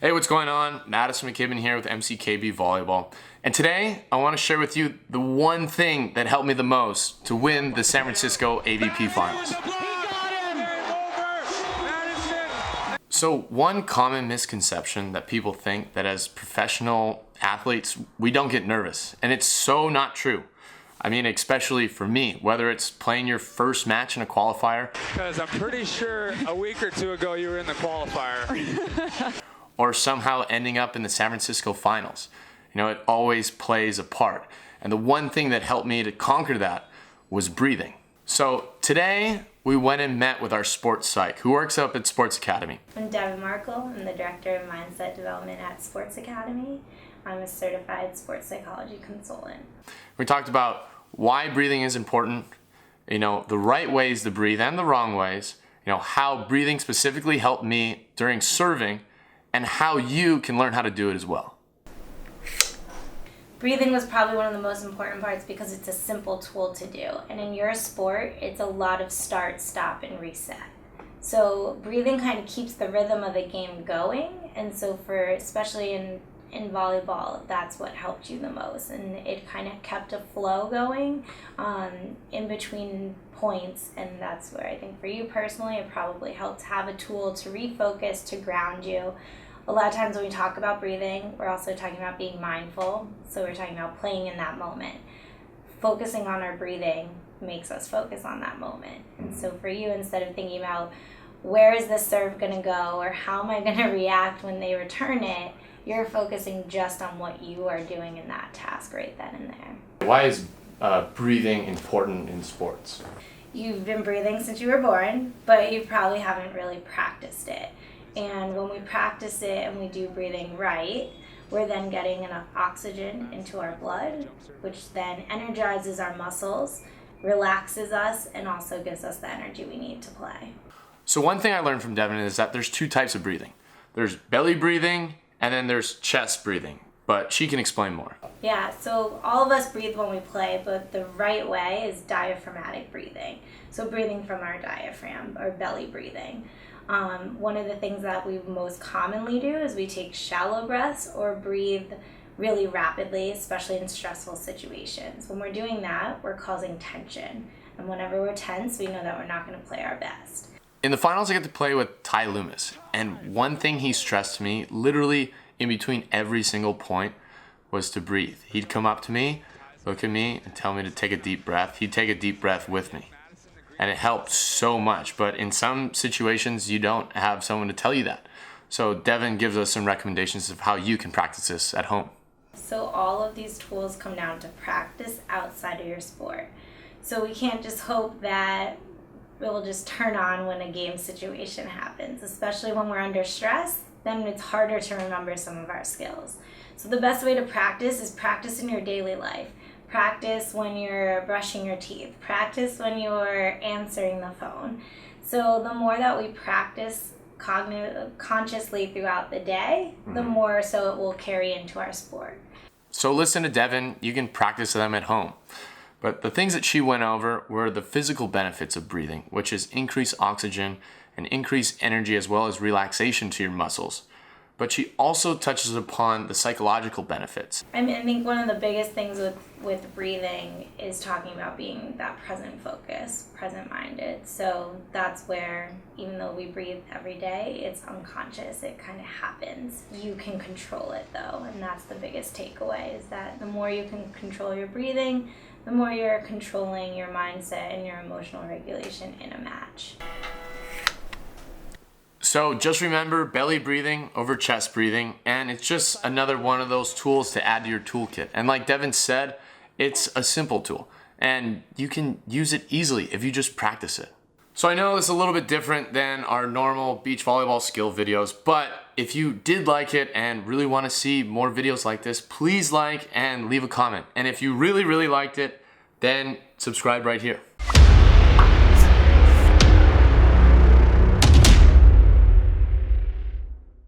Hey, what's going on? Madison McKibbin here with MCKB Volleyball. And today, I want to share with you the one thing that helped me the most to win the San Francisco AVP Finals. So one common misconception that people think that as professional athletes, we don't get nervous. And it's so not true. I mean, especially for me, whether it's playing your first match in a qualifier. Because I'm pretty sure a week or two ago you were in the qualifier. Or somehow ending up in the San Francisco finals. You know, it always plays a part. And the one thing that helped me to conquer that was breathing. So today, we went and met with our sports psych, who works up at Sports Academy. I'm Devin Markle. I'm the Director of Mindset Development at Sports Academy. I'm a certified sports psychology consultant. We talked about why breathing is important, you know, the right ways to breathe and the wrong ways, you know, how breathing specifically helped me during serving, and how you can learn how to do it as well. Breathing was probably one of the most important parts because it's a simple tool to do. And in your sport, it's a lot of start, stop, and reset. So breathing kind of keeps the rhythm of the game going. And so especially in volleyball, that's what helped you the most. And it kind of kept a flow going in between points. And that's where I think for you personally, it probably helped have a tool to refocus, to ground you. A lot of times when we talk about breathing, we're also talking about being mindful. So we're talking about playing in that moment. Focusing on our breathing makes us focus on that moment. And so for you, instead of thinking about where is this serve going to go or how am I going to react when they return it, you're focusing just on what you are doing in that task right then and there. Why is breathing important in sports? You've been breathing since you were born, but you probably haven't really practiced it. And when we practice it and we do breathing right, we're then getting enough oxygen into our blood, which then energizes our muscles, relaxes us, and also gives us the energy we need to play. So one thing I learned from Devin is that there's two types of breathing. There's belly breathing, and then there's chest breathing. But she can explain more. Yeah, so all of us breathe when we play, but the right way is diaphragmatic breathing. So breathing from our diaphragm, or belly breathing. One of the things that we most commonly do is we take shallow breaths or breathe really rapidly, especially in stressful situations. When we're doing that, we're causing tension. And whenever we're tense, we know that we're not going to play our best. In the finals, I get to play with Ty Loomis. And one thing he stressed to me, literally in between every single point, was to breathe. He'd come up to me, look at me, and tell me to take a deep breath. He'd take a deep breath with me. And it helped so much. But in some situations, you don't have someone to tell you that. So Devin gives us some recommendations of how you can practice this at home. So all of these tools come down to practice outside of your sport. So we can't just hope that it will just turn on when a game situation happens, especially when we're under stress. Then it's harder to remember some of our skills. So the best way to practice is practice in your daily life. Practice when you're brushing your teeth. Practice when you're answering the phone. So the more that we practice consciously throughout the day, the more so it will carry into our sport. So listen to Devin, you can practice them at home. But the things that she went over were the physical benefits of breathing, which is increased oxygen and increased energy as well as relaxation to your muscles. But she also touches upon the psychological benefits. I think one of the biggest things with breathing is talking about being that present focus, present-minded. So that's where, even though we breathe every day, it's unconscious. It kind of happens. You can control it though, and that's the biggest takeaway, is that the more you can control your breathing, the more you're controlling your mindset and your emotional regulation in a match. So just remember belly breathing over chest breathing, and it's just another one of those tools to add to your toolkit. And like Devin said, it's a simple tool, and you can use it easily if you just practice it. So I know it's a little bit different than our normal beach volleyball skill videos, but if you did like it and really want to see more videos like this, please like and leave a comment. And if you really, really liked it, then subscribe right here.